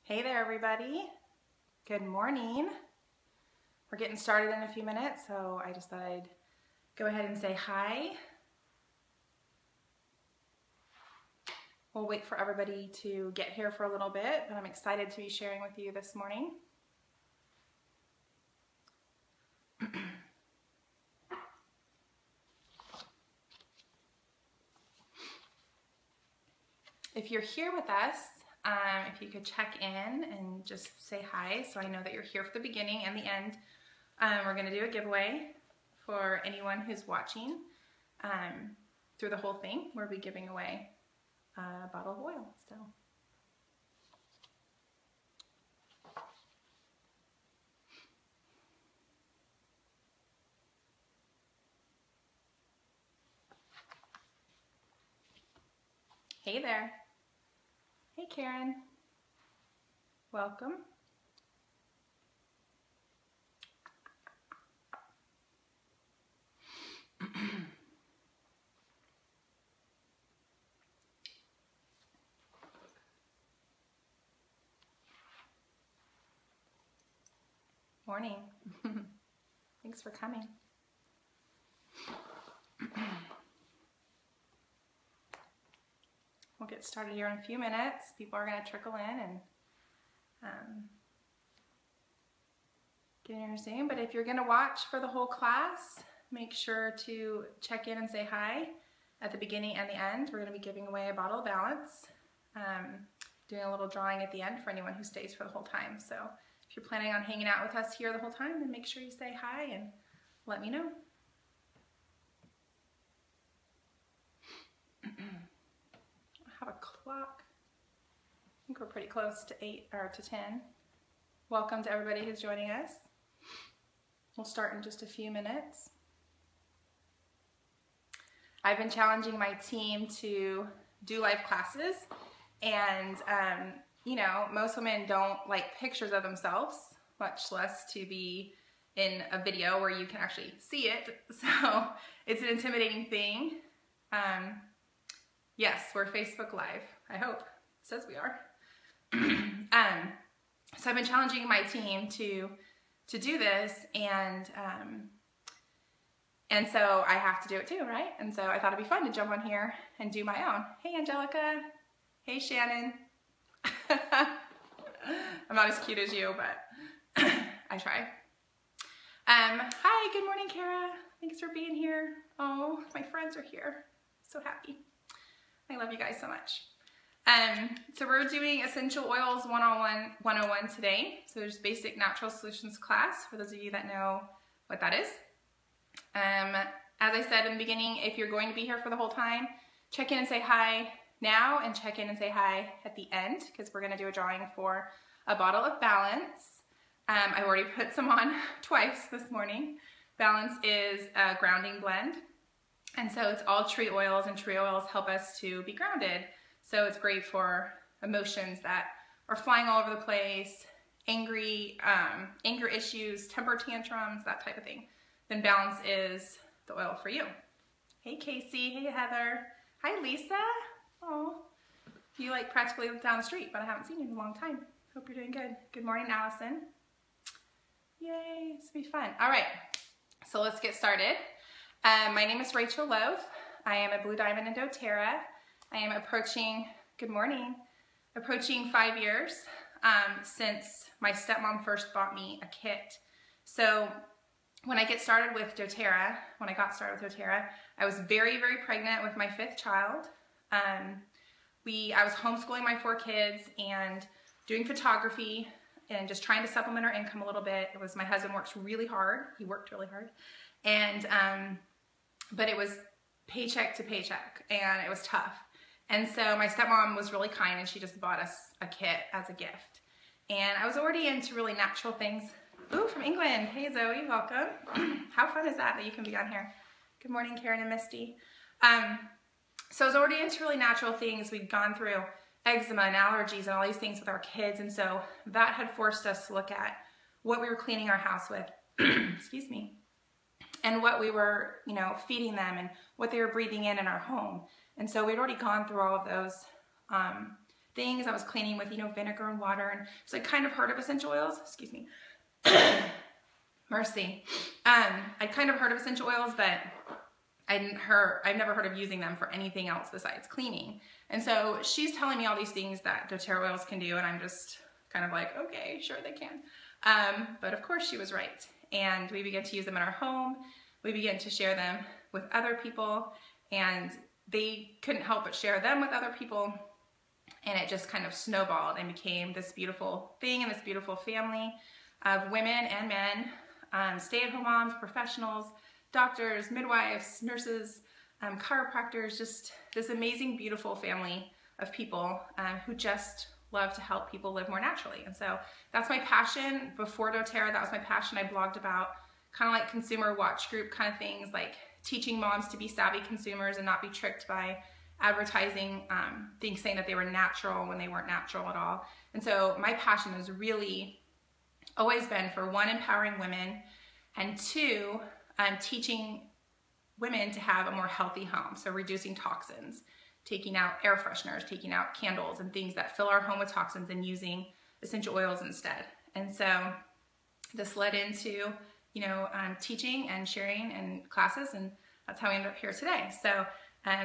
Hey there, everybody. Good morning. We're getting started in a few minutes, so I just thought I'd go ahead and say hi. We'll wait for everybody to get here for a little bit, but I'm excited to be sharing with you this morning. If you're here with us, if you could check in and just say hi so I know that you're here for the beginning and the end. We're going to do a giveaway for anyone who's watching through the whole thing. We'll be giving away a bottle of oil. So. Hey there. Hey Karen. Welcome. Morning. Thanks for coming. We'll get started here in a few minutes. People are going to trickle in and get in your Zoom. But if you're going to watch for the whole class, make sure to check in and say hi at the beginning and the end. We're going to be giving away a bottle of Balance, doing a little drawing at the end for anyone who stays for the whole time. So if you're planning on hanging out with us here the whole time, then make sure you say hi and let me know. I have a clock. I think we're pretty close to 8 or to 10. Welcome to everybody who's joining us. We'll start in just a few minutes. I've been challenging my team to do live classes, and you know, most women don't like pictures of themselves, much less to be in a video where you can actually see it. So it's an intimidating thing. Yes, we're Facebook Live. I hope. It says we are. So I've been challenging my team to do this, and so I have to do it too, right? And so I thought it'd be fun to jump on here and do my own. Hey, Angelica. Hey, Shannon. I'm not as cute as you, but I try. Hi, good morning, Kara. Thanks for being here. Oh, my friends are here. So happy. I love you guys so much. So we're doing Essential Oils 101 today. So there's basic natural solutions class for those of you that know what that is. As I said in the beginning, if you're going to be here for the whole time, check in and say hi now and check in and say hi at the end, because we're going to do a drawing for a bottle of Balance. I already put some on twice this morning. Balance is a grounding blend. And so it's all tree oils, and tree oils help us to be grounded. So it's great for emotions that are flying all over the place, anger issues, temper tantrums, that type of thing. Then Balance is the oil for you. Hey Casey, hey Heather. Hi Lisa. Oh, you like practically live down the street, but I haven't seen you in a long time. Hope you're doing good. Good morning, Allison. Yay, it's gonna be fun. All right, so let's get started. My name is Rachel Loth. I am a Blue Diamond in doTERRA. I am approaching, good morning, approaching 5 years since my stepmom first bought me a kit. So when I got started with doTERRA, I was very, very pregnant with my 5th child. I was homeschooling my 4 kids and doing photography and just trying to supplement our income a little bit. My husband works really hard. He worked really hard. And, but it was paycheck to paycheck, and it was tough. And so my stepmom was really kind, and she just bought us a kit as a gift. And I was already into really natural things. Ooh, from England. Hey Zoe, welcome. How fun is that you can be on here? Good morning, Karen and Misty. So I was already into really natural things. We'd gone through eczema and allergies and all these things with our kids, and so that had forced us to look at what we were cleaning our house with. Excuse me. And what we were, you know, feeding them and what they were breathing in our home. And so we'd already gone through all of those things. I was cleaning with, you know, vinegar and water, and so I kind of heard of essential oils. Excuse me. Mercy. I kind of heard of essential oils, but I've never heard of using them for anything else besides cleaning. And so she's telling me all these things that doTERRA oils can do, and I'm just kind of like, okay, sure they can. But of course she was right. And we began to use them in our home. We began to share them with other people, and they couldn't help but share them with other people. And it just kind of snowballed and became this beautiful thing and this beautiful family of women and men, stay-at-home moms, professionals, doctors, midwives, nurses, chiropractors, just this amazing, beautiful family of people who just love to help people live more naturally. And so that's my passion. Before doTERRA, that was my passion. I blogged about kind of like consumer watch group kind of things, like teaching moms to be savvy consumers and not be tricked by advertising things saying that they were natural when they weren't natural at all. And so my passion has really always been for, one, empowering women, and two, teaching women to have a more healthy home. So reducing toxins, taking out air fresheners, taking out candles and things that fill our home with toxins, and using essential oils instead. And so this led into, you know, teaching and sharing and classes, and that's how we ended up here today. So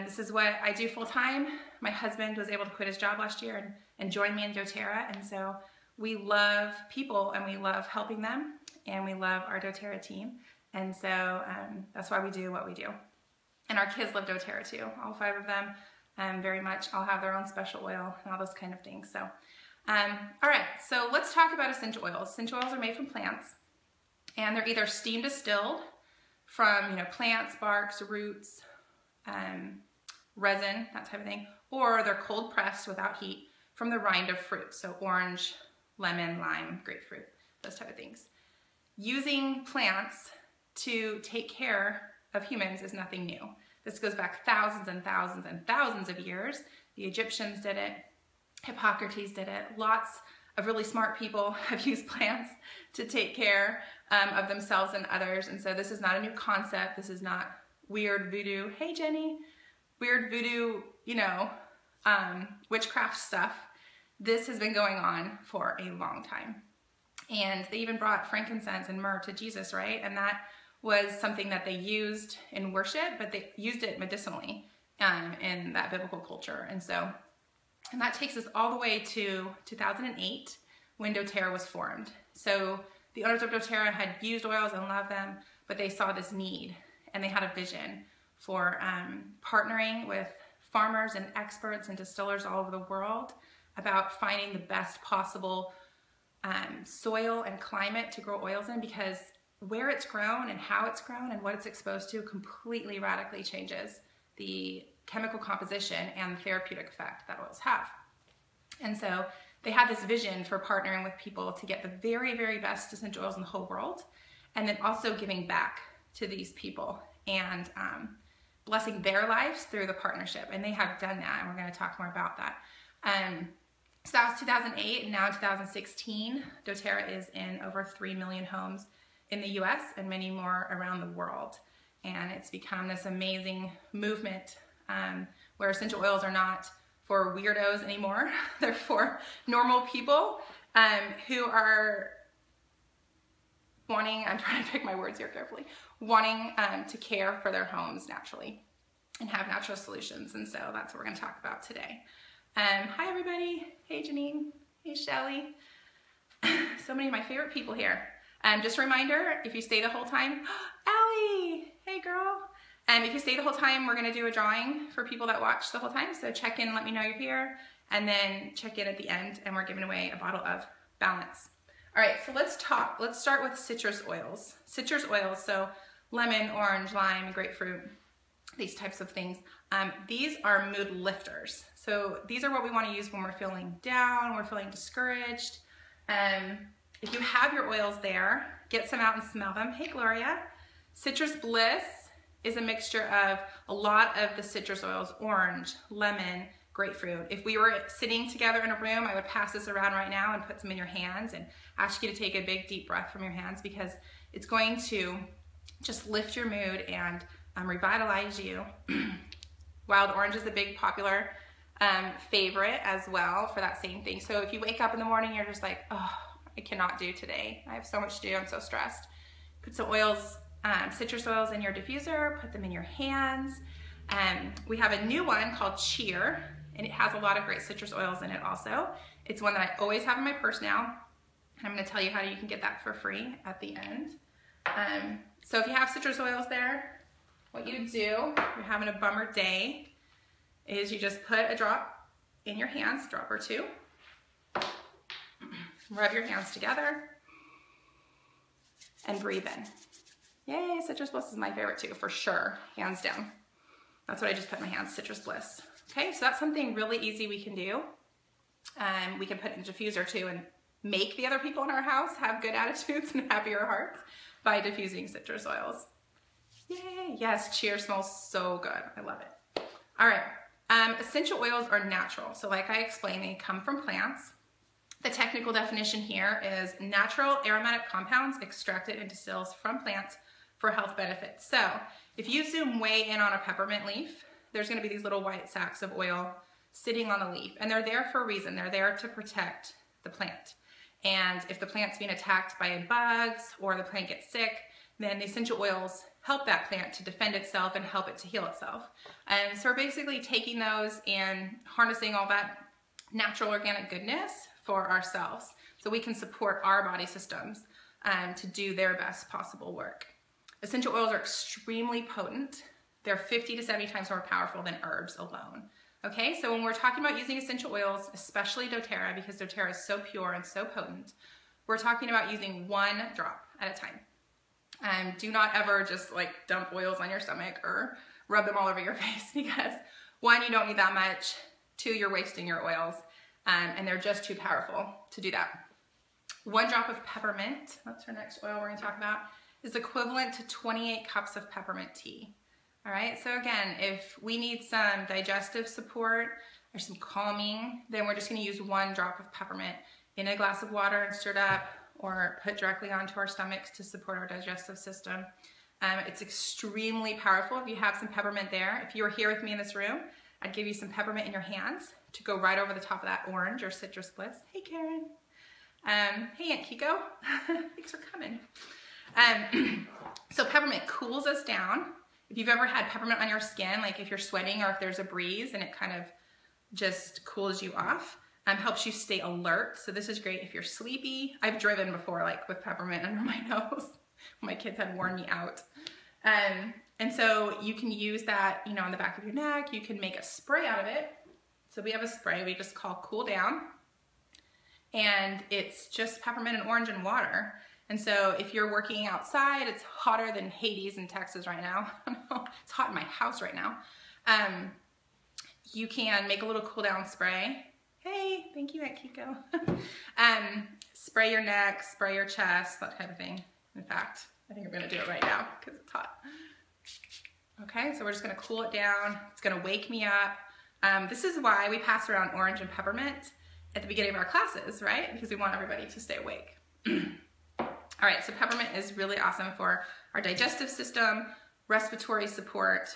this is what I do full time. My husband was able to quit his job last year and join me in doTERRA. And so we love people and we love helping them, and we love our doTERRA team. And so that's why we do what we do. And our kids love doTERRA too, all 5 of them. Very much all have their own special oil and all those kind of things. So, all right, so let's talk about essential oils. Essential oils are made from plants, and they're either steam distilled from, you know, plants, barks, roots, resin, that type of thing, or they're cold pressed without heat from the rind of fruit. So orange, lemon, lime, grapefruit, those type of things. Using plants to take care of humans is nothing new. This goes back thousands and thousands and thousands of years. The Egyptians did it. Hippocrates did it. Lots of really smart people have used plants to take care of themselves and others. And so this is not a new concept. This is not weird voodoo. Hey, Jenny. Weird voodoo, you know, witchcraft stuff. This has been going on for a long time. And they even brought frankincense and myrrh to Jesus, right? And that was something that they used in worship, but they used it medicinally in that biblical culture. And so, and that takes us all the way to 2008 when doTERRA was formed. So the owners of doTERRA had used oils and loved them, but they saw this need, and they had a vision for partnering with farmers and experts and distillers all over the world about finding the best possible soil and climate to grow oils in, because where it's grown and how it's grown and what it's exposed to completely radically changes the chemical composition and the therapeutic effect that oils have. And so they had this vision for partnering with people to get the very, very best essential oils in the whole world, and then also giving back to these people and blessing their lives through the partnership. And they have done that, and we're going to talk more about that. So that was 2008, and now in 2016, doTERRA is in over 3 million homes in the US and many more around the world. And it's become this amazing movement where essential oils are not for weirdos anymore. They're for normal people who are wanting, I'm trying to pick my words here carefully, wanting to care for their homes naturally and have natural solutions. And so that's what we're going to talk about today. Hi everybody. Hey Janine. Hey Shelly. So many of my favorite people here. Just a reminder, if you stay the whole time, Allie, hey girl. If you stay the whole time, we're gonna do a drawing for people that watch the whole time. So check in, let me know you're here, and then check in at the end, and we're giving away a bottle of Balance. All right, so let's start with citrus oils. Citrus oils, so lemon, orange, lime, grapefruit, these types of things. These are mood lifters. So these are what we wanna use when we're feeling down, we're feeling discouraged. If you have your oils there, get some out and smell them. Hey, Gloria. Citrus Bliss is a mixture of a lot of the citrus oils, orange, lemon, grapefruit. If we were sitting together in a room, I would pass this around right now and put some in your hands and ask you to take a big, deep breath from your hands, because it's going to just lift your mood and revitalize you. Wild orange is a big popular favorite as well for that same thing. So if you wake up in the morning, you're just like, oh, I cannot do today. I have so much to do, I'm so stressed. Put some oils, citrus oils in your diffuser, put them in your hands. We have a new one called Cheer, and it has a lot of great citrus oils in it also. It's one that I always have in my purse now. And I'm gonna tell you how you can get that for free at the end. So if you have citrus oils there, what you do, you're having a bummer day, is you just put a drop in your hands, drop or two. Rub your hands together and breathe in. Yay, Citrus Bliss is my favorite too, for sure, hands down. That's what I just put in my hands, Citrus Bliss. Okay, so that's something really easy we can do. We can put in a diffuser too and make the other people in our house have good attitudes and happier hearts by diffusing citrus oils. Yay, yes, Cheer smells so good, I love it. All right. Essential oils are natural. So like I explained, they come from plants. The technical definition here is natural aromatic compounds extracted and distilled from plants for health benefits. So if you zoom way in on a peppermint leaf, there's gonna be these little white sacs of oil sitting on the leaf, and they're there for a reason. They're there to protect the plant. And if the plant's being attacked by bugs or the plant gets sick, then the essential oils help that plant to defend itself and help it to heal itself. And so we're basically taking those and harnessing all that natural organic goodness for ourselves so we can support our body systems to do their best possible work. Essential oils are extremely potent. They're 50 to 70 times more powerful than herbs alone. Okay, so when we're talking about using essential oils, especially doTERRA, because doTERRA is so pure and so potent, we're talking about using one drop at a time. Do not ever just like dump oils on your stomach or rub them all over your face, because one, you don't need that much, two, you're wasting your oils, and they're just too powerful to do that. One drop of peppermint, that's our next oil we're gonna talk about, is equivalent to 28 cups of peppermint tea. All right, so again, if we need some digestive support or some calming, then we're just gonna use one drop of peppermint in a glass of water and stir it up, or put directly onto our stomachs to support our digestive system. It's extremely powerful if you have some peppermint there. If you were here with me in this room, I'd give you some peppermint in your hands to go right over the top of that orange or citrus bliss. Hey, Karen. Hey, Aunt Kiko. Thanks for coming. So peppermint cools us down. If you've ever had peppermint on your skin, like if you're sweating or if there's a breeze and it kind of just cools you off, helps you stay alert. So this is great if you're sleepy. I've driven before, like with peppermint under my nose. My kids had worn me out. And so you can use that, you know, on the back of your neck. You can make a spray out of it. So we have a spray we just call Cool Down. And it's just peppermint and orange and water. And so if you're working outside, it's hotter than Hades in Texas right now. It's hot in my house right now. You can make a little cool down spray. Hey, thank you, Aunt Kiko. Spray your neck, spray your chest, that kind of thing. In fact, I think I'm gonna do it right now because it's hot. Okay, so we're just gonna cool it down. It's gonna wake me up. This is why we pass around orange and peppermint at the beginning of our classes, right? Because we want everybody to stay awake. All right, so peppermint is really awesome for our digestive system, respiratory support,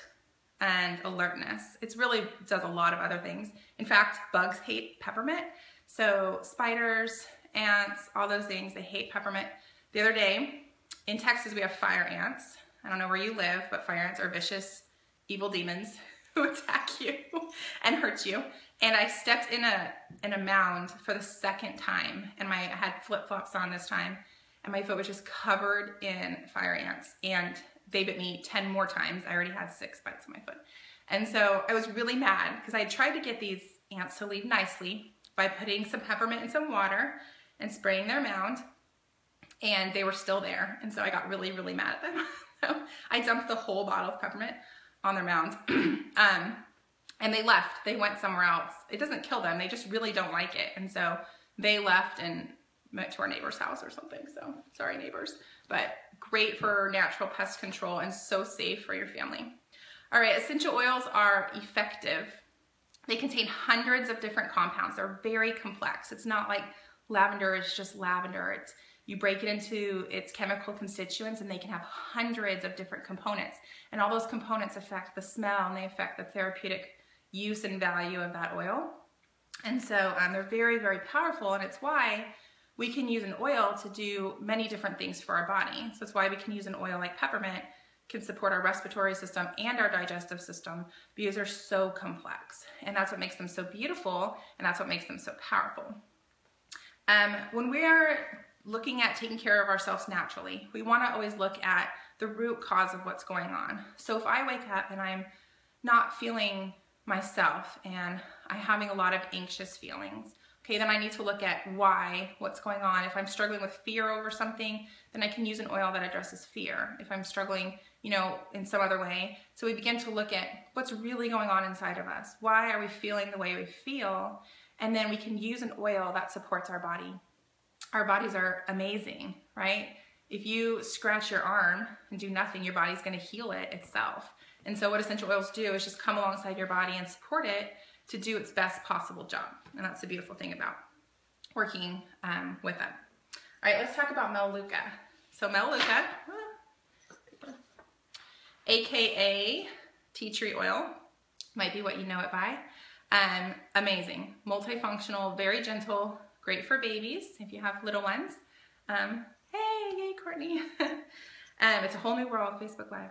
and alertness. It really does a lot of other things. In fact, bugs hate peppermint. So spiders, ants, all those things, they hate peppermint. The other day, in Texas, we have fire ants. I don't know where you live, but fire ants are vicious, evil demons who attack you and hurt you. And I stepped in a mound for the second time, and I had flip-flops on this time, and my foot was just covered in fire ants, and they bit me 10 more times. I already had 6 bites on my foot. And so I was really mad because I tried to get these ants to leave nicely by putting some peppermint in some water and spraying their mound, and they were still there. And so I got really, really mad at them. So I dumped the whole bottle of peppermint on their mound. And they left. They went somewhere else. It doesn't kill them. They just really don't like it. And so they left and went to our neighbor's house or something. So sorry, neighbors. But great for natural pest control and so safe for your family. All right, essential oils are effective. They contain hundreds of different compounds. They're very complex. It's not like lavender is just lavender. You break it into its chemical constituents, and they can have hundreds of different components. And all those components affect the smell, and they affect the therapeutic use and value of that oil. And so they're very, very powerful, and it's why we can use an oil to do many different things for our body. So it's why we can use an oil like peppermint, can support our respiratory system and our digestive system, because they're so complex. And that's what makes them so beautiful, and that's what makes them so powerful. When we're looking at taking care of ourselves naturally, we want to always look at the root cause of what's going on. So if I wake up and I'm not feeling myself and I'm having a lot of anxious feelings, okay, then I need to look at what's going on. If I'm struggling with fear over something, then I can use an oil that addresses fear. If I'm struggling, in some other way. So we begin to look at what's really going on inside of us. Why are we feeling the way we feel? And then we can use an oil that supports our body. Our bodies are amazing, right? If you scratch your arm and do nothing, your body's going to heal it itself. And so what essential oils do is just come alongside your body and support it to do its best possible job. And that's the beautiful thing about working with them. All right, let's talk about Melaleuca. So Melaleuca, AKA tea tree oil, might be what you know it by. Amazing, multifunctional, very gentle, great for babies if you have little ones. Hey, yay, Courtney. It's a whole new world, Facebook Live.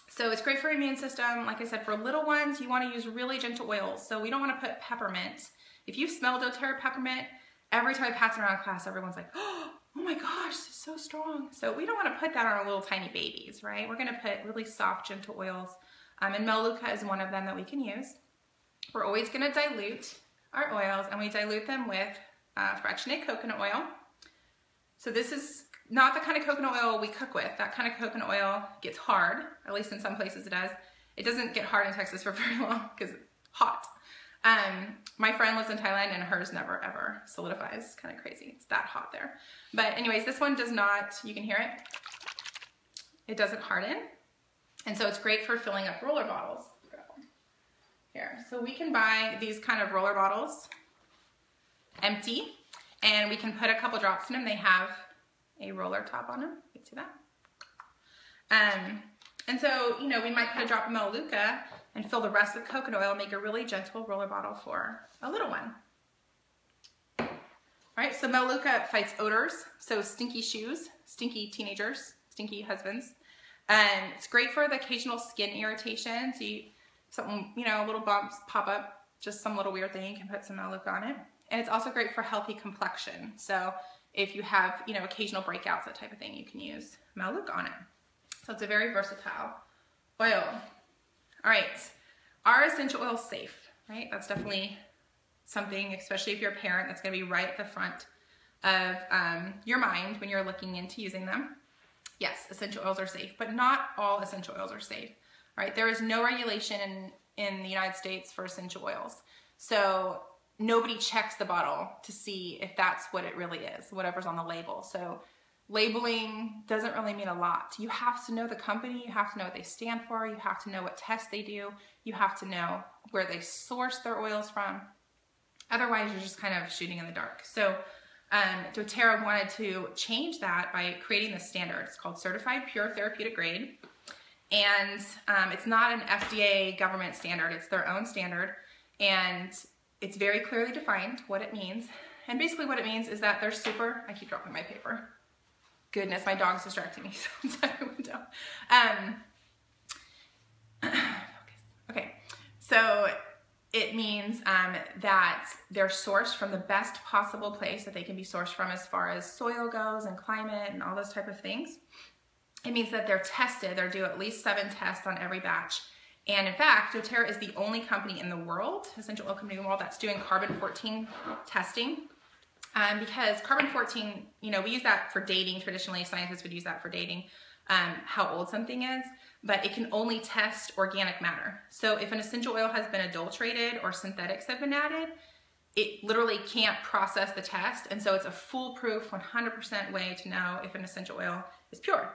So it's great for your immune system. Like I said, for little ones, you want to use really gentle oils. So we don't want to put peppermint. If you smell doTERRA peppermint, every time I pass it around class, everyone's like, oh my gosh, this is so strong. So we don't want to put that on our little tiny babies, right? We're going to put really soft, gentle oils. And Melaleuca is one of them that we can use. We're always going to dilute our oils, and we dilute them with fractionated coconut oil. So this is not the kind of coconut oil we cook with. That kind of coconut oil gets hard, at least in some places it does. It doesn't get hard in Texas for very long because it's hot. My friend lives in Thailand and hers never ever solidifies. It's kind of crazy. It's that hot there. But anyways, this one does not, you can hear it. It doesn't harden. And so it's great for filling up roller bottles. Here, so we can buy these kind of roller bottles empty, and we can put a couple drops in them. They have a roller top on them. You can see that. And so, we might put a drop of Melaleuca and fill the rest with coconut oil, make a really gentle roller bottle for a little one. All right, so Melaleuca fights odors, so stinky shoes, stinky teenagers, stinky husbands. It's great for the occasional skin irritation. So something, little bumps pop up, just some little weird thing, you can put some Melaleuca on it. And it's also great for healthy complexion. So if you have, occasional breakouts, that type of thing, you can use Melaleuca on it. So it's a very versatile oil. All right, are essential oils safe, right? That's definitely something, especially if you're a parent, that's gonna be right at the front of your mind when you're looking into using them. Yes, essential oils are safe, but not all essential oils are safe, right? There is no regulation in the United States for essential oils. So nobody checks the bottle to see if that's what it really is, whatever's on the label. So labeling doesn't really mean a lot. You have to know the company, you have to know what they stand for, you have to know what tests they do, you have to know where they source their oils from. Otherwise, you're just kind of shooting in the dark. So doTERRA wanted to change that by creating the standard. It's called Certified Pure Therapeutic Grade. And it's not an FDA government standard, it's their own standard. And it's very clearly defined what it means. And basically what it means is that they're super, I keep dropping my paper. Goodness, my dog's distracting me, so I'm outside the window. Okay, so it means that they're sourced from the best possible place that they can be sourced from as far as soil goes and climate and all those type of things. It means that they're tested, they're due at least 7 tests on every batch. And in fact, doTERRA is the only company in the world, essential oil company in the world, that's doing carbon-14 testing. Because carbon-14, we use that for dating. Traditionally, scientists would use that for dating, how old something is, but it can only test organic matter. So if an essential oil has been adulterated or synthetics have been added, it literally can't process the test. And so it's a foolproof 100% way to know if an essential oil is pure.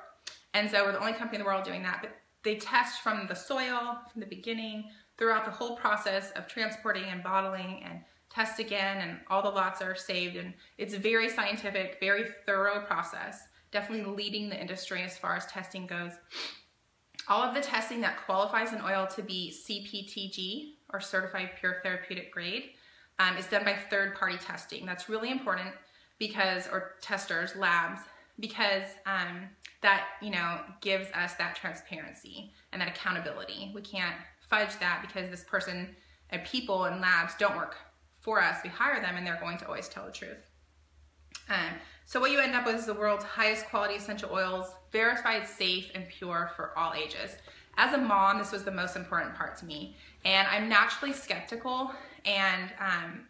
And so we're the only company in the world doing that. But they test from the soil, from the beginning, throughout the whole process of transporting and bottling, and test again, and all the lots are saved. And it's a very scientific, very thorough process, definitely leading the industry as far as testing goes. All of the testing that qualifies an oil to be CPTG, or certified pure therapeutic grade. It's done by third-party testing. That's really important because, or testers, labs, because that, you know, gives us that transparency and that accountability. We can't fudge that because this person and people in labs don't work for us. We hire them and they're going to always tell the truth. So what you end up with is the world's highest quality essential oils, verified, safe, and pure for all ages. As a mom, this was the most important part to me. And I'm naturally skeptical, and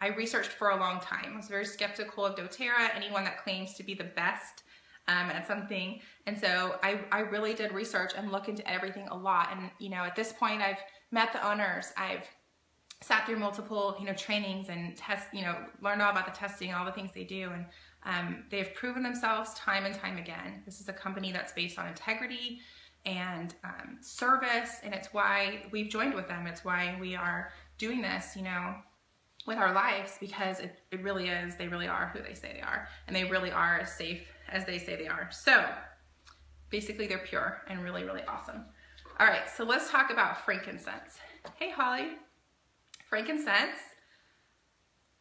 I researched for a long time. I was very skeptical of doTERRA, anyone that claims to be the best at something. And so I really did research and look into everything a lot. And, you know, at this point, I've met the owners. I've sat through multiple, you know, trainings and learned all about the testing, all the things they do. And they've proven themselves time and time again. This is a company that's based on integrity and service, and it's why we've joined with them. It's why we are doing this, you know, with our lives, because it really is, they really are who they say they are, and they really are as safe as they say they are. So basically they're pure and really, really awesome. All right, so let's talk about frankincense. Hey, Holly. Frankincense,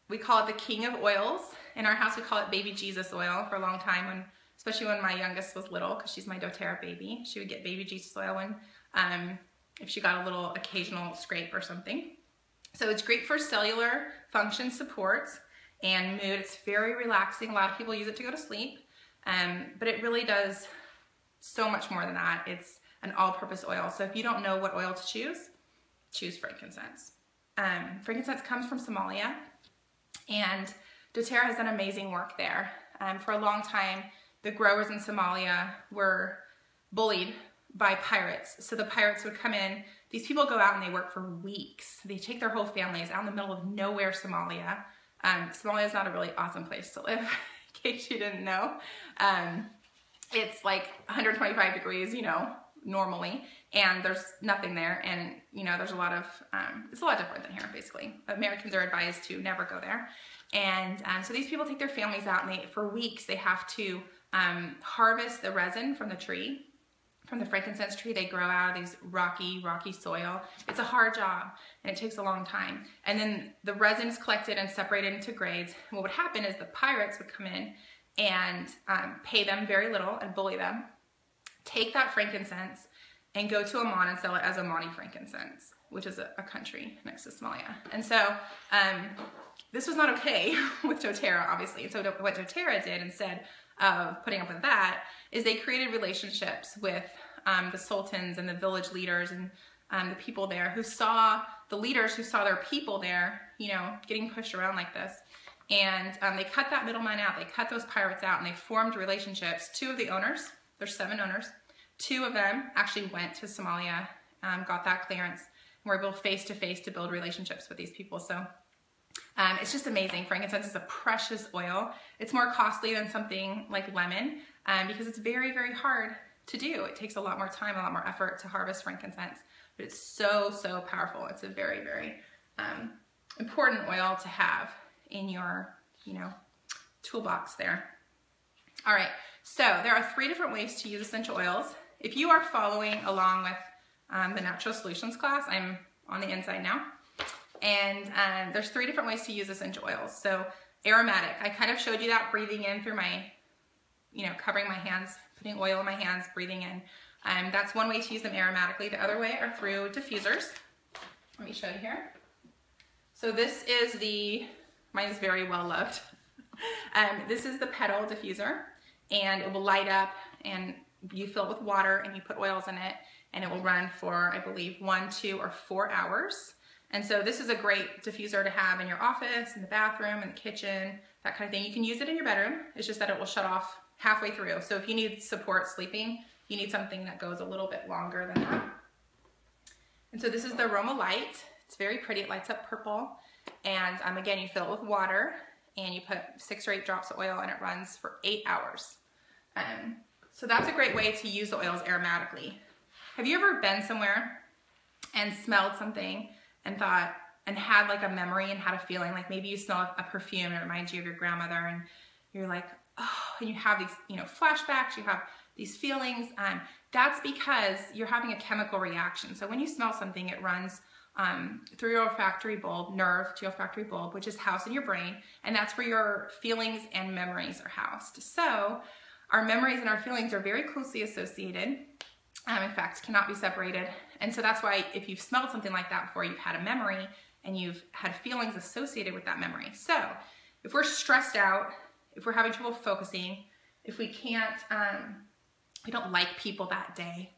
we call it the king of oils. In our house, we call it baby Jesus oil for a long time, especially when my youngest was little, because she's my doTERRA baby. She would get baby Jesus oil when, if she got a little occasional scrape or something. So it's great for cellular function support and mood. It's very relaxing. A lot of people use it to go to sleep, but it really does so much more than that. It's an all-purpose oil. So if you don't know what oil to choose frankincense. Frankincense comes from Somalia, and doTERRA has done amazing work there. For a long time, the growers in Somalia were bullied by pirates. So the pirates would come in. These people go out and they work for weeks. They take their whole families out in the middle of nowhere, Somalia. Somalia is not a really awesome place to live, in case you didn't know. It's like 125 degrees, you know, normally, and there's nothing there, and you know, there's a lot of it's a lot different than here. Basically, Americans are advised to never go there, and so these people take their families out, and for weeks they have to harvest the resin from the tree, from the frankincense tree. They grow out of these rocky soil. It's a hard job, and it takes a long time, and then the resin is collected and separated into grades. And what would happen is the pirates would come in and pay them very little and bully them, take that frankincense and go to Oman and sell it as Omani frankincense, which is a country next to Somalia. And so this was not okay with doTERRA, obviously. And so what doTERRA did, instead of putting up with that, is they created relationships with the sultans and the village leaders and the people there who saw, the leaders who saw their people there, you know, getting pushed around like this. And they cut that middleman out. They cut those pirates out, and they formed relationships. Two of the owners, there's 7 owners, 2 of them actually went to Somalia, got that clearance, and were able face-to-face to build relationships with these people. So it's just amazing. Frankincense is a precious oil. It's more costly than something like lemon because it's very, very hard to do. It takes a lot more time, a lot more effort to harvest frankincense, but it's so, so powerful. It's a very, very important oil to have in your, you know, toolbox there. All right, so there are 3 different ways to use essential oils. If you are following along with the Natural Solutions class, I'm on the inside now, and there's 3 different ways to use essential oils. So aromatic, I kind of showed you that, breathing in through my, you know, covering my hands, putting oil in my hands, breathing in. That's one way to use them aromatically. The other way are through diffusers. Let me show you here. So this is mine is very well loved. This is the petal diffuser, and it will light up, and you fill it with water and you put oils in it, and it will run for, I believe, 1, 2, or 4 hours. And so this is a great diffuser to have in your office, in the bathroom, in the kitchen, that kind of thing. You can use it in your bedroom. It's just that it will shut off halfway through. So if you need support sleeping, you need something that goes a little bit longer than that. And so this is the Aroma Light. It's very pretty. It lights up purple. And again, you fill it with water, and you put 6 or 8 drops of oil, and it runs for 8 hours. So that's a great way to use the oils aromatically. Have you ever been somewhere and smelled something and thought, and had like a memory and had a feeling, like maybe you smell a perfume and it reminds you of your grandmother, and you're like, oh, and you have these, you know, flashbacks, you have these feelings. That's because you're having a chemical reaction. So when you smell something, it runs through your olfactory bulb, nerve to your olfactory bulb, which is housed in your brain, and that's where your feelings and memories are housed. So our memories and our feelings are very closely associated. In fact, cannot be separated. And so that's why if you've smelled something like that before, you've had a memory and you've had feelings associated with that memory. So if we're stressed out, if we're having trouble focusing, if we can't, we don't like people that day,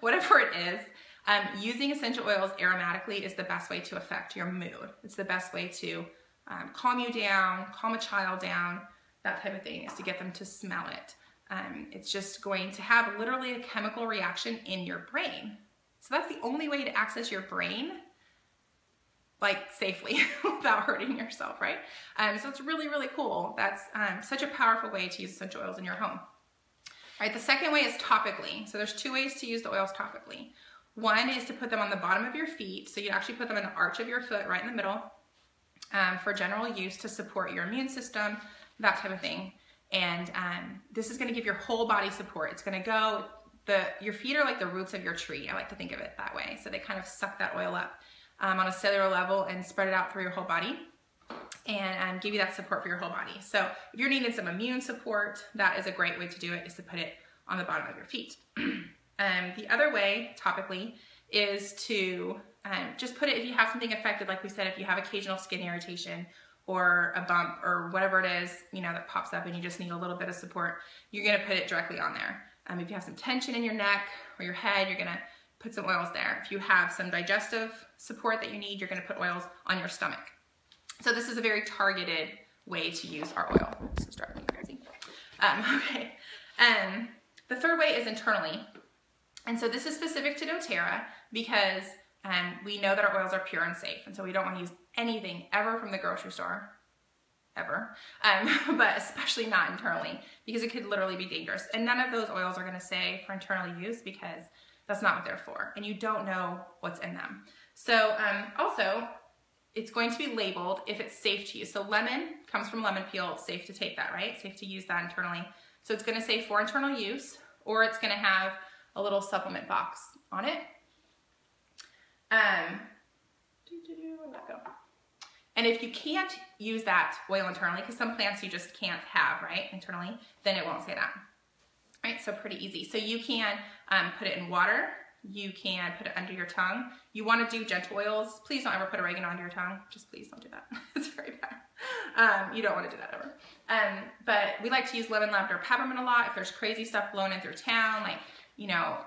whatever it is, using essential oils aromatically is the best way to affect your mood. It's the best way to calm you down, calm a child down, that type of thing, is to get them to smell it. It's just going to have literally a chemical reaction in your brain. So that's the only way to access your brain, like safely, without hurting yourself, right? So it's really, really cool. That's such a powerful way to use essential oils in your home. All right, the second way is topically. So there's two ways to use the oils topically. One is to put them on the bottom of your feet. So you actually put them in the arch of your foot right in the middle for general use to support your immune system, that type of thing. And this is going to give your whole body support. It's going to go, your feet are like the roots of your tree. I like to think of it that way. So they kind of suck that oil up on a cellular level and spread it out through your whole body and give you that support for your whole body. So if you're needing some immune support, that is a great way to do it, is to put it on the bottom of your feet. The other way, topically, is to just put it if you have something affected, like we said, if you have occasional skin irritation or a bump or whatever it is, you know, that pops up and you just need a little bit of support, you're gonna put it directly on there. If you have some tension in your neck or your head, you're gonna put some oils there. If you have some digestive support that you need, you're gonna put oils on your stomach. So this is a very targeted way to use our oil. This is driving me crazy. Okay. The third way is internally. And so this is specific to doTERRA because we know that our oils are pure and safe. And so we don't want to use anything ever from the grocery store, ever, but especially not internally, because it could literally be dangerous. And none of those oils are going to say for internal use, because that's not what they're for. And you don't know what's in them. So also, it's going to be labeled if it's safe to use. So lemon comes from lemon peel. It's safe to take that, right? Safe to use that internally. So it's going to say for internal use, or it's going to have a little supplement box on it. Where'd that go? And if you can't use that oil internally, because some plants you just can't have, right, internally, then it won't say that. Right, so pretty easy. So you can put it in water. You can put it under your tongue. You want to do gentle oils. Please don't ever put oregano under your tongue. Just please don't do that. It's very bad. You don't want to do that ever. But we like to use lemon, lavender, peppermint a lot. If there's crazy stuff blowing in through town, like, you know,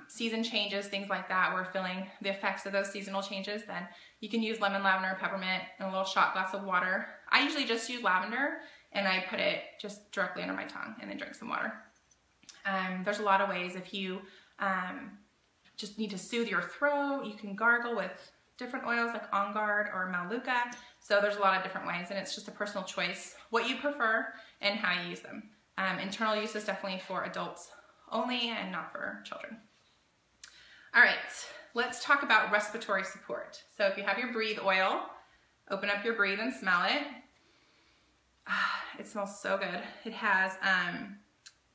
season changes, things like that, we're feeling the effects of those seasonal changes, then you can use lemon, lavender, peppermint in a little shot glass of water. I usually just use lavender, and I put it just directly under my tongue and then drink some water. There's a lot of ways. If you just need to soothe your throat, you can gargle with different oils like On Guard or Maluka. So there's a lot of different ways, and it's just a personal choice what you prefer and how you use them. Internal use is definitely for adults only and not for children. All right, let's talk about respiratory support. So if you have your Breathe oil, open up your Breathe and smell it. It smells so good. It has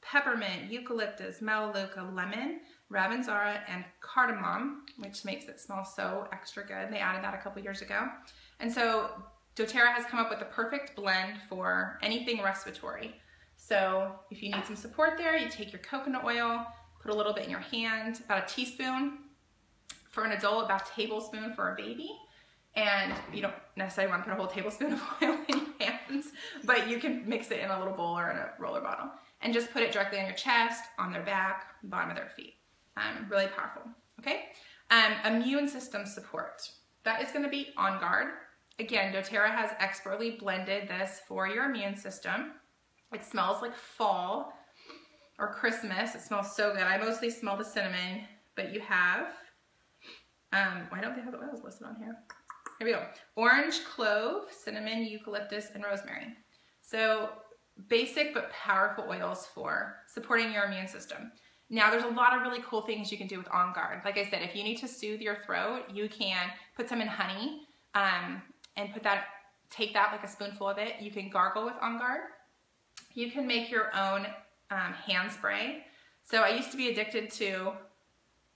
peppermint, eucalyptus, melaleuca, lemon, ravinzara, and cardamom, which makes it smell so extra good. They added that a couple years ago. And so doTERRA has come up with the perfect blend for anything respiratory. So if you need some support there, you take your coconut oil, put a little bit in your hand, about a teaspoon for an adult, about a tablespoon for a baby. And you don't necessarily want to put a whole tablespoon of oil in your hands, but you can mix it in a little bowl or in a roller bottle. And just put it directly on your chest, on their back, bottom of their feet. Really powerful, okay? Immune system support. That is gonna be On Guard. Again, doTERRA has expertly blended this for your immune system. It smells like fall or Christmas. It smells so good. I mostly smell the cinnamon, but you have, why don't they have the oils listed on here? Here we go. Orange, clove, cinnamon, eucalyptus, and rosemary. So basic but powerful oils for supporting your immune system. Now there's a lot of really cool things you can do with On Guard. Like I said, if you need to soothe your throat, you can put some in honey and take that like a spoonful of it. You can gargle with On Guard. You can make your own hand spray. So I used to be addicted to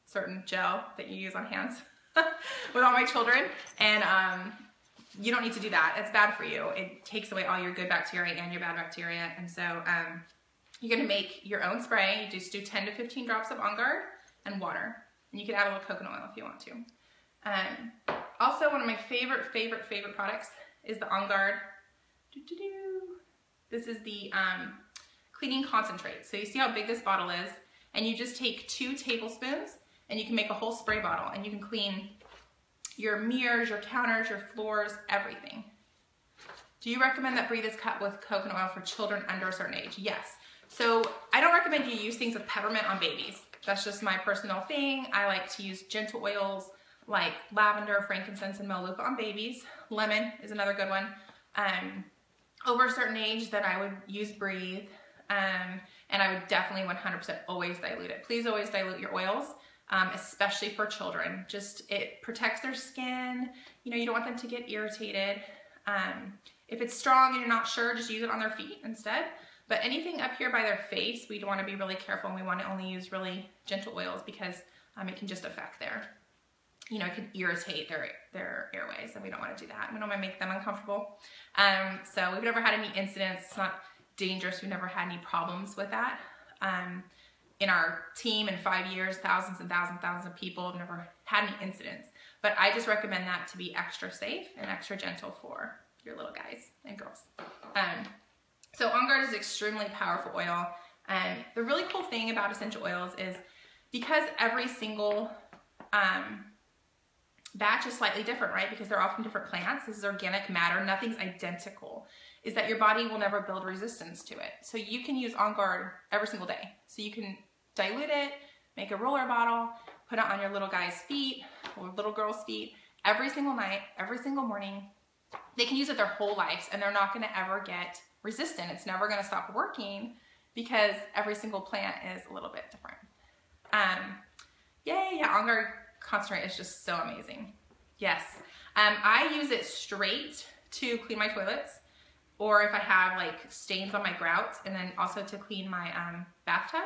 certain gel that you use on hands. with all my children, and you don't need to do that. It's bad for you. It takes away all your good bacteria and your bad bacteria, and so you're gonna make your own spray. You just do 10 to 15 drops of On Guard and water, and you can add a little coconut oil if you want to. Also, one of my favorite products is the On Guard. This is the cleaning concentrate. So you see how big this bottle is, and you just take 2 tablespoons, and you can make a whole spray bottle, and you can clean your mirrors, your counters, your floors, everything. Do you recommend that Breathe is cut with coconut oil for children under a certain age? Yes. So I don't recommend you use things with peppermint on babies. That's just my personal thing. I like to use gentle oils like lavender, frankincense, and melaleuca on babies. Lemon is another good one. Over a certain age, then I would use Breathe, and I would definitely 100% always dilute it. Please always dilute your oils, especially for children. Just, it protects their skin. You know, you don't want them to get irritated. If it's strong and you're not sure, just use it on their feet instead. But anything up here by their face, we'd want to be really careful, and we want to only use really gentle oils because it can just affect their, you know, it can irritate their airways, and we don't want to do that. We don't want to make them uncomfortable. So we've never had any incidents. It's not dangerous. We've never had any problems with that. In our team in 5 years, thousands and thousands of people have never had any incidents. But I just recommend that to be extra safe and extra gentle for your little guys and girls. So On Guard is extremely powerful oil. The really cool thing about essential oils is because every single batch is slightly different, right? Because they're all from different plants. This is organic matter. Nothing's identical. Is that your body will never build resistance to it. So you can use On Guard every single day. So you can dilute it, make a roller bottle, put it on your little guy's feet or little girl's feet every single night, every single morning. They can use it their whole lives, and they're not going to ever get resistant. It's never going to stop working because every single plant is a little bit different. Yeah, On Guard concentrate is just so amazing. Yes, I use it straight to clean my toilets, or if I have like stains on my grout, and then also to clean my bathtub.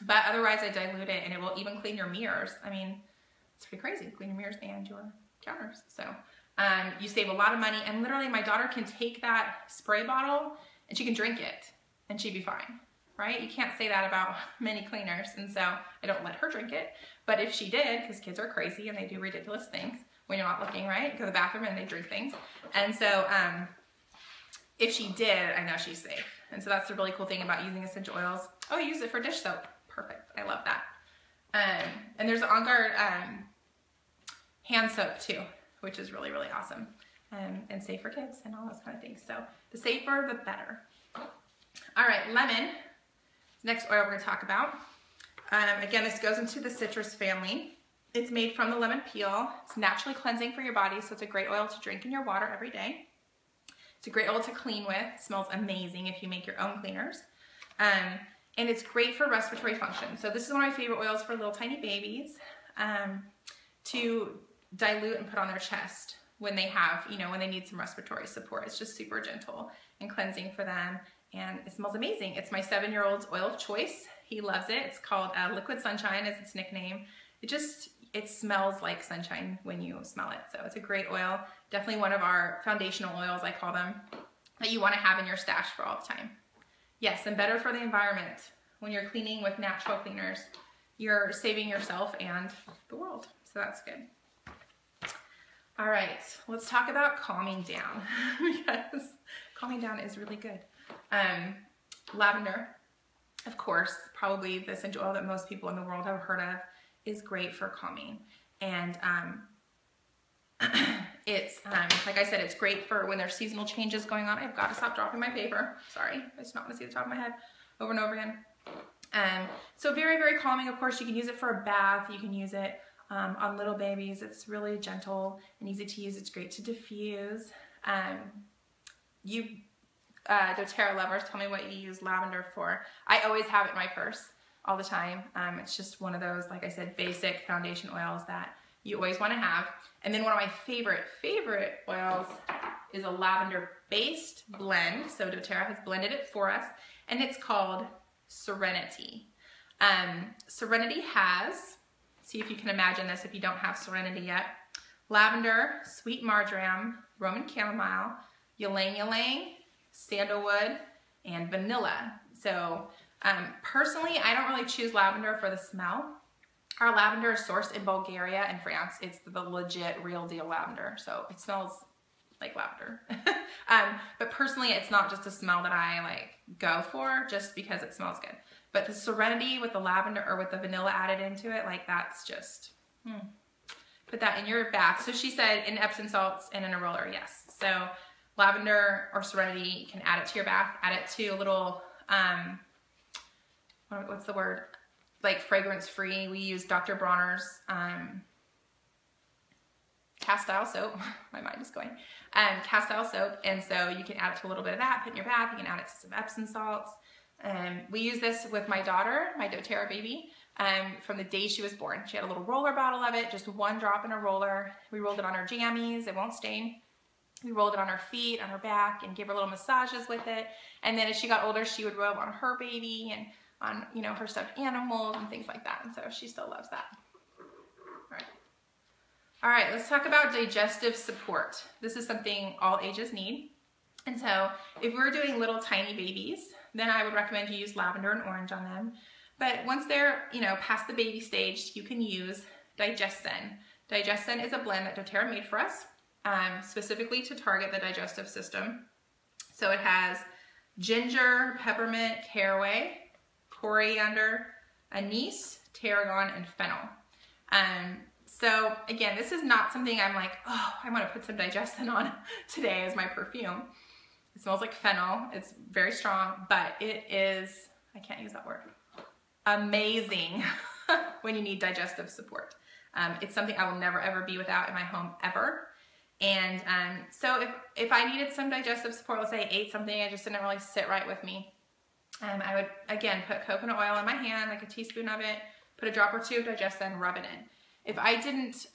But otherwise I dilute it, and it will even clean your mirrors. I mean, it's pretty crazy. Clean your mirrors and your counters. So you save a lot of money, and literally my daughter can take that spray bottle and she can drink it and she'd be fine, right? You can't say that about many cleaners, and so I don't let her drink it. But if she did, because kids are crazy and they do ridiculous things when you're not looking, right? Go to the bathroom and they drink things. And so if she did, I know she's safe. And so that's the really cool thing about using essential oils. Oh, use it for dish soap. Perfect. I love that. And there's On Guard hand soap too, which is really, really awesome, and safe for kids and all those kind of things. So the safer, the better. All right, lemon. Next oil we're going to talk about. Again, this goes into the citrus family. It's made from the lemon peel. It's naturally cleansing for your body, so it's a great oil to drink in your water every day. It's a great oil to clean with. It smells amazing if you make your own cleaners. And it's great for respiratory function. So this is one of my favorite oils for little tiny babies to dilute and put on their chest when they have, you know, when they need some respiratory support. It's just super gentle and cleansing for them, and it smells amazing. It's my 7-year-old's oil of choice. He loves it. It's called Liquid Sunshine is its nickname. It smells like sunshine when you smell it. So it's a great oil. Definitely one of our foundational oils, I call them, that you want to have in your stash for all the time. Yes, and better for the environment. When you're cleaning with natural cleaners, you're saving yourself and the world. So that's good. All right, let's talk about calming down because calming down is really good. Lavender, of course, probably the essential oil that most people in the world have heard of, is great for calming. And it's, like I said, it's great for when there's seasonal changes going on. I've got to stop dropping my paper. Sorry, I just not want to see the top of my head over and over again. So very, very calming. Of course, you can use it for a bath. You can use it on little babies. It's really gentle and easy to use. It's great to diffuse. You doTERRA lovers, tell me what you use lavender for. I always have it in my purse all the time. It's just one of those, like I said, basic foundation oils that you always want to have. And then one of my favorite oils is a lavender-based blend. So doTERRA has blended it for us, and it's called Serenity. Serenity has See if you can imagine this if you don't have Serenity yet. Lavender, sweet marjoram, Roman chamomile, ylang ylang, sandalwood, and vanilla. So personally, I don't really choose lavender for the smell. Our lavender is sourced in Bulgaria and France. It's the legit, real deal lavender. So it smells like lavender. But personally, it's not just a smell that I like go for just because it smells good. But the Serenity with the lavender or with the vanilla added into it, like that's just, put that in your bath. So she said in Epsom salts and in a roller, yes. So lavender or Serenity, you can add it to your bath, add it to a little, what's the word? Like fragrance free. We use Dr. Bronner's castile soap. My mind is going. Castile soap. And so you can add it to a little bit of that, put in your bath. You can add it to some Epsom salts. We use this with my daughter, my doTERRA baby, from the day she was born. She had a little roller bottle of it, just one drop in a roller. We rolled it on her jammies. It won't stain. We rolled it on her feet, on her back, and gave her little massages with it. And then as she got older, she would rub on her baby and on, you know, her stuffed animals and things like that. And so she still loves that. All right. All right, let's talk about digestive support. This is something all ages need. And so if we're doing little tiny babies, then I would recommend you use lavender and orange on them. But once they're, you know, past the baby stage, you can use Digestin. Digestin is a blend that doTERRA made for us, specifically to target the digestive system. So it has ginger, peppermint, caraway, coriander, anise, tarragon, and fennel. So again, this is not something I'm like, oh, I want to put some Digestin on today as my perfume. It smells like fennel. It's very strong, but it is, I can't use that word, amazing when you need digestive support. It's something I will never ever be without in my home ever. And so if I needed some digestive support, let's say I ate something, it just didn't really sit right with me, I would, again, put coconut oil in my hand, like a teaspoon of it, put a drop or two of Digestin, rub it in. If I didn't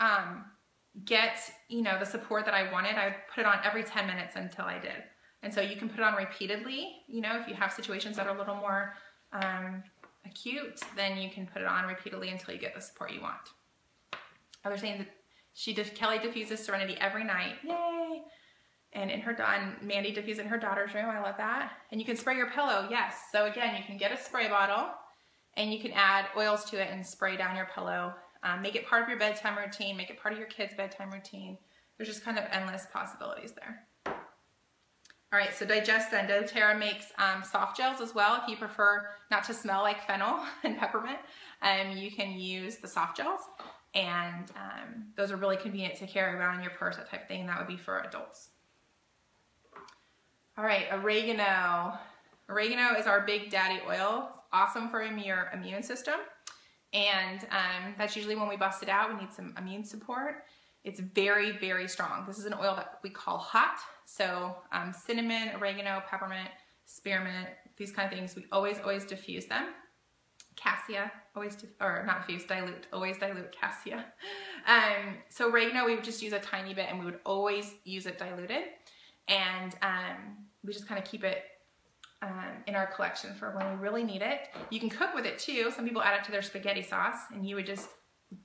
get, you know, the support that I wanted, I would put it on every 10 minutes until I did. And so you can put it on repeatedly, you know, if you have situations that are a little more acute, then you can put it on repeatedly until you get the support you want. Other saying that Kelly diffuses Serenity every night, yay! And in her, Mandy diffuses in her daughter's room, I love that. And you can spray your pillow, yes. So again, you can get a spray bottle and you can add oils to it and spray down your pillow. Make it part of your bedtime routine, make it part of your kids' bedtime routine. There's just kind of endless possibilities there. All right, so Digestin. doTERRA makes soft gels as well. If you prefer not to smell like fennel and peppermint, you can use the soft gels. And those are really convenient to carry around in your purse, that type of thing. And that would be for adults. All right, oregano. Oregano is our big daddy oil. Awesome for your immune system. And that's usually when we bust it out, we need some immune support. It's very, very strong. This is an oil that we call hot. So cinnamon, oregano, peppermint, spearmint, these kind of things, we always diffuse them. Cassia, dilute, always dilute cassia. So oregano, we would just use a tiny bit and we would always use it diluted. And we just kind of keep it in our collection for when we really need it. You can cook with it too. Some people add it to their spaghetti sauce, and you would just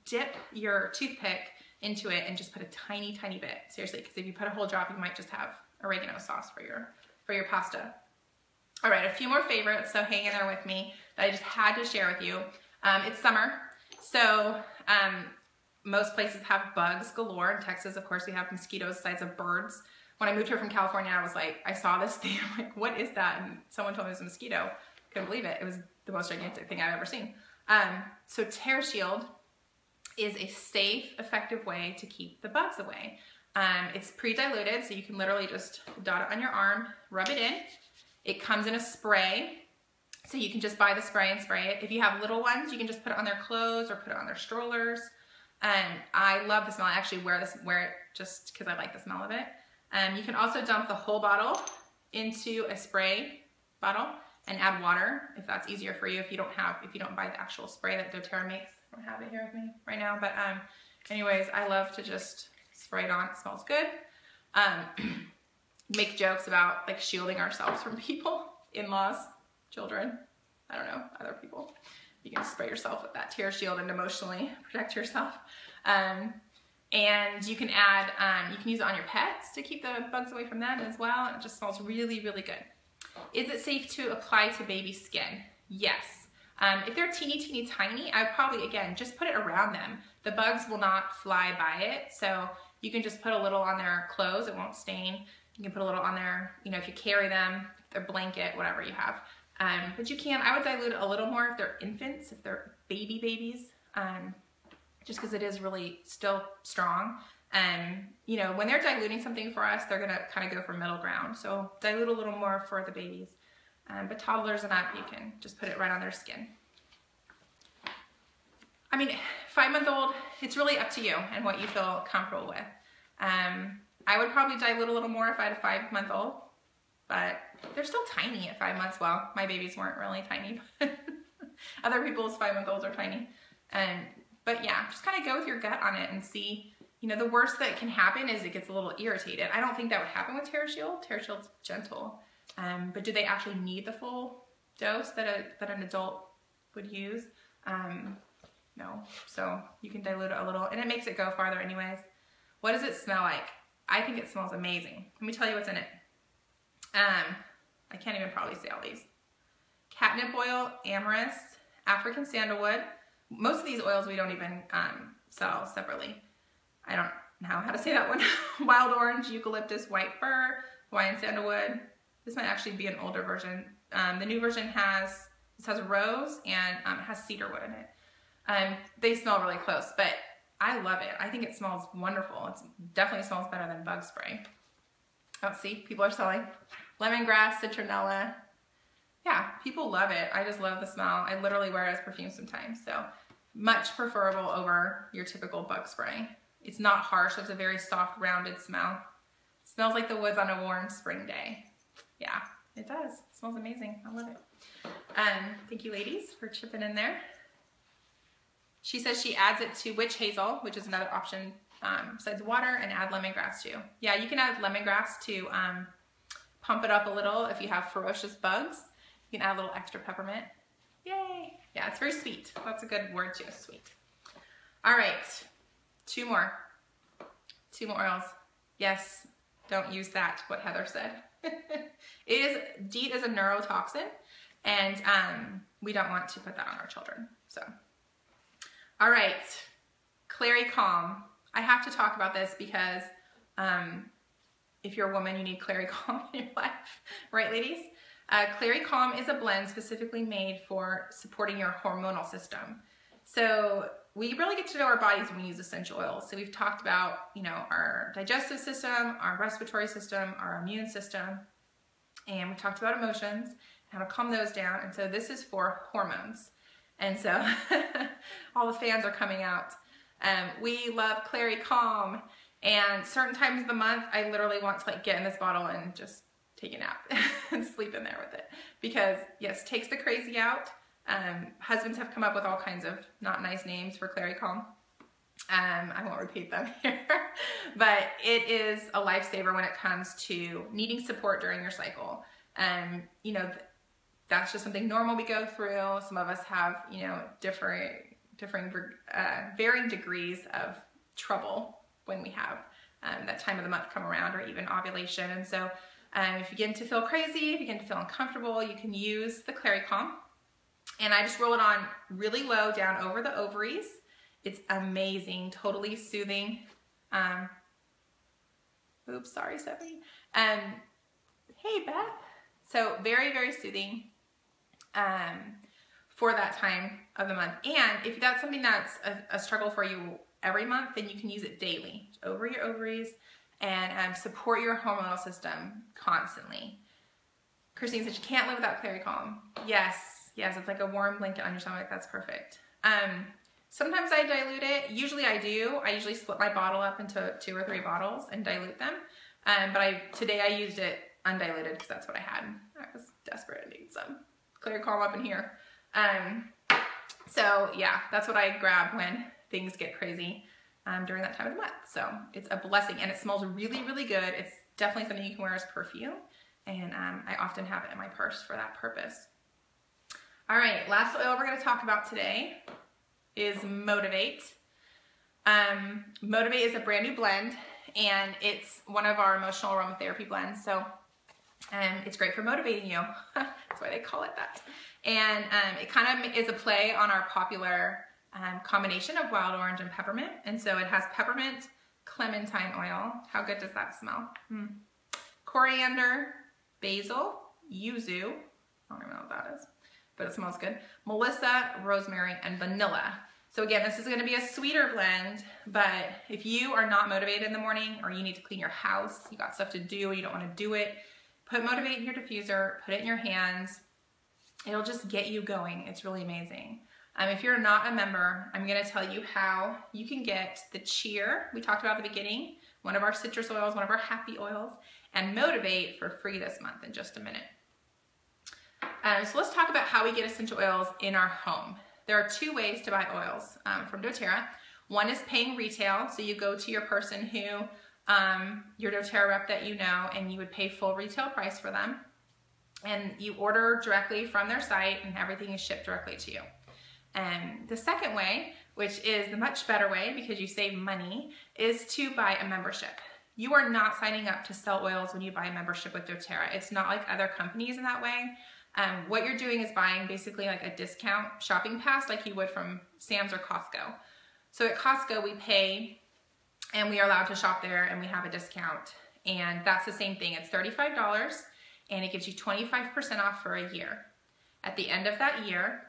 dip your toothpick into it and just put a tiny, tiny bit. Seriously, because if you put a whole drop, you might just have oregano sauce for your pasta. All right, a few more favorites, so hang in there with me, that I just had to share with you. It's summer, so most places have bugs galore. In Texas, of course, we have mosquitoes the size of birds. When I moved here from California, I was like, I saw this thing, I'm like, what is that? And someone told me it was a mosquito. Couldn't believe it. It was the most gigantic thing I've ever seen. So Tear Shield is a safe, effective way to keep the bugs away. It's pre-diluted, so you can literally just dot it on your arm, rub it in. It comes in a spray, so you can just buy the spray and spray it. If you have little ones, you can just put it on their clothes or put it on their strollers. I love the smell. I actually wear it just because I like the smell of it. You can also dump the whole bottle into a spray bottle and add water if that's easier for you. If you don't buy the actual spray that doTERRA makes. I don't have it here with me right now, but anyways, I love to just spray it on. It smells good. Make jokes about like shielding ourselves from people, in-laws, children, I don't know, other people. you can spray yourself with that Terra Shield and emotionally protect yourself. And you can add, you can use it on your pets to keep the bugs away from them as well. It just smells really, really good. Is it safe to apply to baby skin? Yes. If they're teeny tiny, I would probably, again, just put it around them. The bugs will not fly by it, so you can just put a little on their clothes. It won't stain. You can put a little on their, you know, if you carry them, their blanket, whatever you have. But you can, I would dilute it a little more if they're infants, if they're babies, just because it is really still strong. You know, when they're diluting something for us, they're gonna kind of go for middle ground. So dilute a little more for the babies. But toddlers and up, you can just put it right on their skin. I mean, 5-month-old, it's really up to you and what you feel comfortable with. I would probably dilute a little more if I had a 5-month-old, but they're still tiny at 5 months. Well, my babies weren't really tiny, but other people's 5-month-olds are tiny. But yeah, just kind of go with your gut on it and see. You know, the worst that can happen is it gets a little irritated. I don't think that would happen with Terra Shield. Terra Shield's gentle. But do they actually need the full dose that an adult would use? No. So you can dilute it a little, and it makes it go farther anyways. What does it smell like? I think it smells amazing. Let me tell you what's in it. I can't even probably say all these. Catnip oil, amyris, African sandalwood. Most of these oils we don't even sell separately. I don't know how to say that one. Wild orange, eucalyptus, white fir, Hawaiian sandalwood. This might actually be an older version. The new version has rose and it has cedar wood in it. They smell really close, but I love it. I think it smells wonderful. It definitely smells better than bug spray. Oh, see, people are selling lemongrass, citronella. Yeah, people love it. I just love the smell. I literally wear it as perfume sometimes. So much preferable over your typical bug spray. It's not harsh. It's a very soft, rounded smell. It smells like the woods on a warm spring day. Yeah, it does. It smells amazing. I love it. Thank you, ladies, for chipping in there. She says she adds it to witch hazel, which is another option besides water, and add lemongrass too. Yeah, you can add lemongrass to pump it up a little if you have ferocious bugs. You can add a little extra peppermint. Yay! Yeah, it's very sweet. That's a good word too, sweet. All right, two more oils. Yes, don't use that, what Heather said. DEET is a neurotoxin, and we don't want to put that on our children. So, all right, Clary Calm. I have to talk about this because if you're a woman, you need Clary Calm in your life, right, ladies? Clary Calm is a blend specifically made for supporting your hormonal system. So we really get to know our bodies when we use essential oils. So we've talked about, you know, our digestive system, our respiratory system, our immune system, and we talked about emotions, how to calm those down. And so this is for hormones. And so all the fans are coming out. We love Clary Calm, and certain times of the month, I literally want to like get in this bottle and just take a nap and sleep in there with it, because yes, takes the crazy out. Husbands have come up with all kinds of not nice names for Clary Calm. I won't repeat them here, but it is a lifesaver when it comes to needing support during your cycle. You know, that's just something normal we go through. Some of us have, you know, varying degrees of trouble when we have that time of the month come around, or even ovulation. And so if you begin to feel crazy, if you begin to feel uncomfortable, you can use the Clary Calm. And I just roll it on really low down over the ovaries. It's amazing, totally soothing. Oops, sorry, Stephanie. Hey, Beth. So very, very soothing for that time of the month. And if that's something that's a struggle for you every month, then you can use it daily over your ovaries and support your hormonal system constantly. Christine said she can't live without Clary Calm. Yes, yes, it's like a warm blanket on your stomach. That's perfect. Sometimes I dilute it. Usually I do. I usually split my bottle up into 2 or 3 bottles and dilute them. But today I used it undiluted because that's what I had. I was desperate. I needed some Clary Calm up in here. So yeah, that's what I grab when things get crazy during that time of the month. So it's a blessing, and it smells really, really good. It's definitely something you can wear as perfume, and I often have it in my purse for that purpose. All right, last oil we're going to talk about today is Motivate. Motivate is a brand new blend, and it's one of our emotional aromatherapy blends. So it's great for motivating you. That's why they call it that. And it kind of is a play on our popular combination of wild orange and peppermint. And so it has peppermint, clementine oil. How good does that smell? Coriander, basil, yuzu. I don't even know what that is, but it smells good. Melissa, rosemary, and vanilla. So again, this is going to be a sweeter blend, but if you are not motivated in the morning, or you need to clean your house, you got stuff to do, you don't want to do it, put Motivate in your diffuser, put it in your hands. It'll just get you going. It's really amazing. If you're not a member, I'm going to tell you how you can get the Cheer we talked about at the beginning, one of our citrus oils, one of our happy oils, and Motivate for free this month in just a minute. So let's talk about how we get essential oils in our home. There are two ways to buy oils from doTERRA. One is paying retail, so you go to your person who, your doTERRA rep that you know, and you would pay full retail price for them. And you order directly from their site, and everything is shipped directly to you. And the second way, which is the much better way because you save money, is to buy a membership. You are not signing up to sell oils when you buy a membership with doTERRA. It's not like other companies in that way. What you're doing is buying basically like a discount shopping pass like you would from Sam's or Costco. So at Costco we pay and we are allowed to shop there and we have a discount. And that's the same thing. It's $35 and it gives you 25% off for a year. At the end of that year,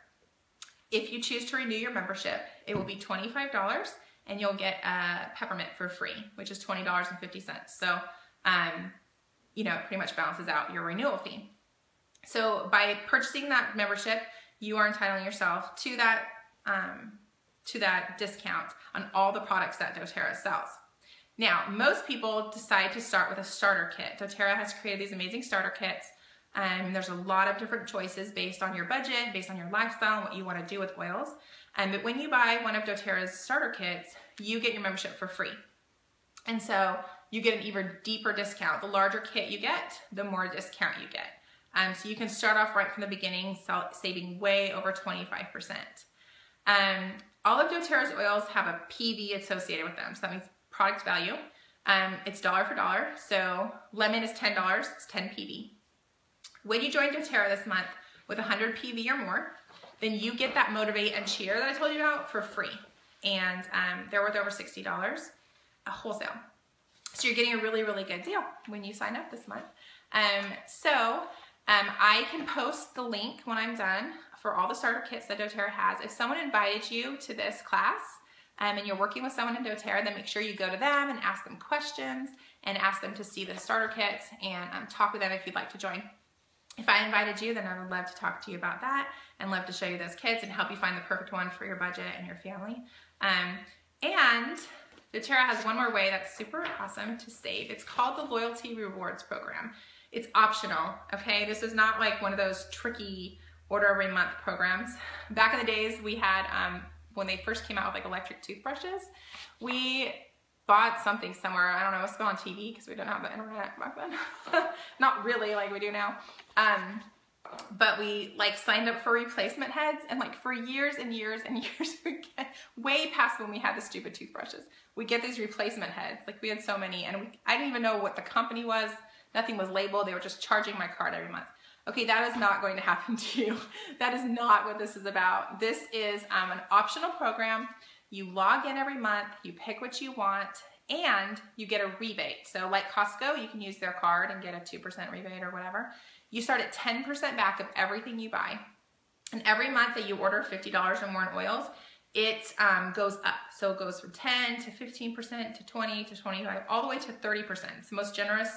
if you choose to renew your membership, it will be $25 and you'll get a peppermint for free, which is $20.50. So, you know, it pretty much balances out your renewal fee. So by purchasing that membership, you are entitling yourself to that discount on all the products that doTERRA sells. Now, most people decide to start with a starter kit. doTERRA has created these amazing starter kits. There's a lot of different choices based on your budget, based on your lifestyle, and what you want to do with oils. But when you buy one of doTERRA's starter kits, you get your membership for free. And so you get an even deeper discount. The larger kit you get, the more discount you get. So you can start off right from the beginning, saving way over 25%. All of doTERRA's oils have a PV associated with them, so that means product value. It's dollar for dollar, so lemon is $10, it's 10 PV. When you join doTERRA this month with 100 PV or more, then you get that Motivate and Cheer that I told you about for free. And they're worth over $60 wholesale. So you're getting a really, really good deal when you sign up this month. I can post the link when I'm done for all the starter kits that doTERRA has. If someone invited you to this class and you're working with someone in doTERRA, then make sure you go to them and ask them questions and ask them to see the starter kits and talk with them if you'd like to join. If I invited you, then I would love to talk to you about that and love to show you those kits and help you find the perfect one for your budget and your family. And doTERRA has one more way that's super awesome to save. It's called the Loyalty Rewards Program. It's optional, okay? This is not like one of those tricky order every month programs. Back in the days we had, when they first came out with like electric toothbrushes, we bought something somewhere. I don't know, it was on TV because we didn't have the internet back then. Not really like we do now. But we like signed up for replacement heads, and like for years and years and years, we get way past when we had the stupid toothbrushes. We get these replacement heads, like we had so many, and I didn't even know what the company was. Nothing was labeled. They were just charging my card every month. Okay, that is not going to happen to you. That is not what this is about. This is an optional program. You log in every month, you pick what you want, and you get a rebate. So like Costco, you can use their card and get a 2% rebate or whatever. You start at 10% back of everything you buy. And every month that you order $50 or more in oils, it goes up. So it goes from 10 to 15% to 20 to 25, all the way to 30%. It's the most generous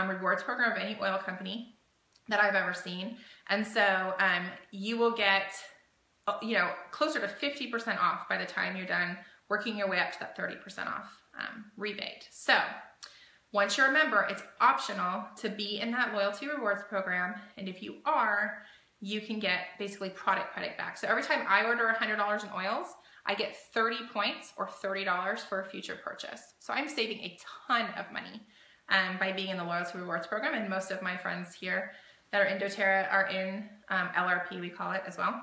rewards program of any oil company that I've ever seen. And so you will get, you know, closer to 50% off by the time you're done working your way up to that 30% off rebate. So once you're a member, it's optional to be in that loyalty rewards program. And if you are, you can get basically product credit back. So every time I order $100 in oils, I get 30 points or $30 for a future purchase. So I'm saving a ton of money by being in the loyalty rewards program. And most of my friends here that are in doTERRA are in LRP, we call it as well.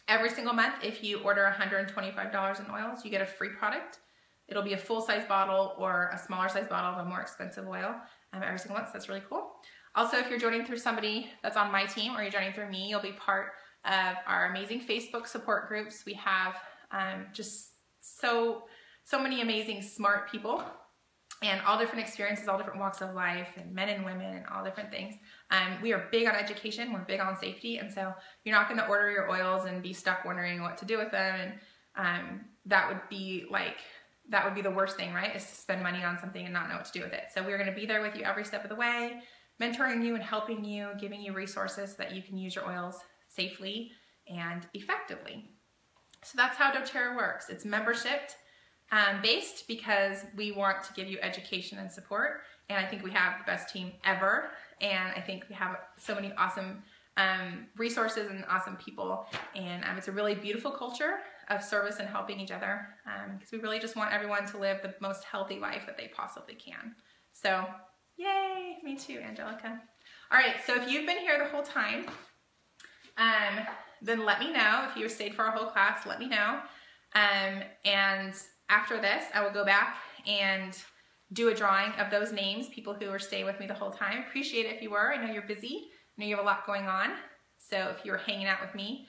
Every single month, if you order $125 in oils, you get a free product. It'll be a full-size bottle or a smaller size bottle of a more expensive oil every single month, so that's really cool. Also, if you're joining through somebody that's on my team or you're joining through me, you'll be part of our amazing Facebook support groups. We have just so many amazing, smart people and all different experiences, all different walks of life, and men and women and all different things. We are big on education, we're big on safety, and so you're not gonna order your oils and be stuck wondering what to do with them, and that would be the worst thing, right? Is to spend money on something and not know what to do with it. So we're gonna be there with you every step of the way, mentoring you and helping you, giving you resources so that you can use your oils safely and effectively. So that's how doTERRA works. It's membership based because we want to give you education and support, and I think we have the best team ever, and I think we have so many awesome resources and awesome people, and it's a really beautiful culture of service and helping each other, because we really just want everyone to live the most healthy life that they possibly can. So yay, me too, Angelica. All right, so if you've been here the whole time, then let me know. If you stayed for our whole class, let me know. And after this, I will go back and do a drawing of those names, people who were staying with me the whole time. Appreciate it if you were. I know you're busy. I know you have a lot going on. So if you were hanging out with me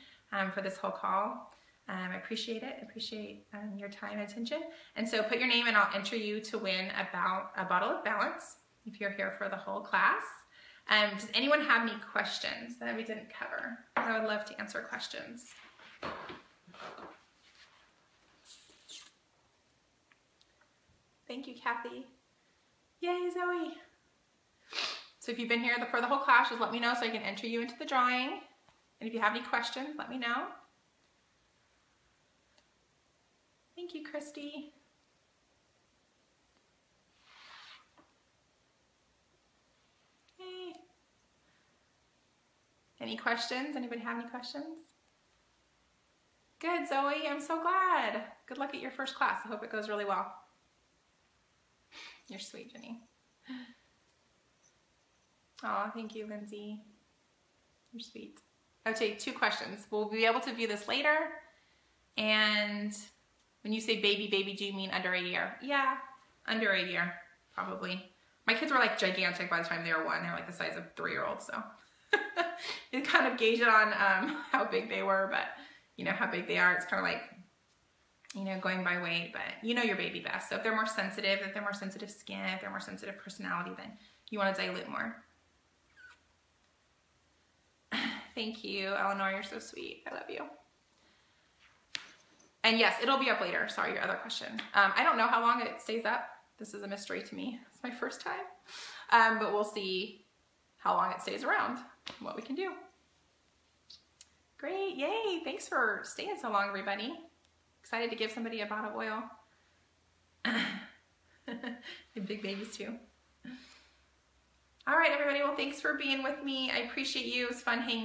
for this whole call, I appreciate it. I appreciate your time and attention. And so put your name and I'll enter you to win a bottle of Balance if you're here for the whole class. Does anyone have any questions that we didn't cover? I would love to answer questions. Thank you, Kathy. Yay, Zoe. So if you've been here for the whole class, just let me know so I can enter you into the drawing. And if you have any questions, let me know. Thank you, Christy. Hey. Any questions? Anybody have any questions? Good, Zoe. I'm so glad. Good luck at your first class. I hope it goes really well. You're sweet, Jenny. Oh, thank you, Lindsay. You're sweet. Okay, 2 questions. Will we be able to view this later? And when you say baby, do you mean under a year? Yeah, under a year, probably. My kids were like gigantic by the time they were 1. They were like the size of 3-year-olds, so. You kind of gauge it on how big they were, but you know how big they are. It's kind of like, you know, going by weight, but you know your baby best. So if they're more sensitive, if they're more sensitive skin, if they're more sensitive personality, then you want to dilute more. Thank you, Eleanor. You're so sweet. I love you. And yes, it'll be up later. Sorry, your other question. I don't know how long it stays up. This is a mystery to me. It's my first time. But we'll see how long it stays around, what we can do. Great. Yay. Thanks for staying so long, everybody. Excited to give somebody a bottle of oil. And big babies too. All right, everybody. Well, thanks for being with me. I appreciate you. It was fun hanging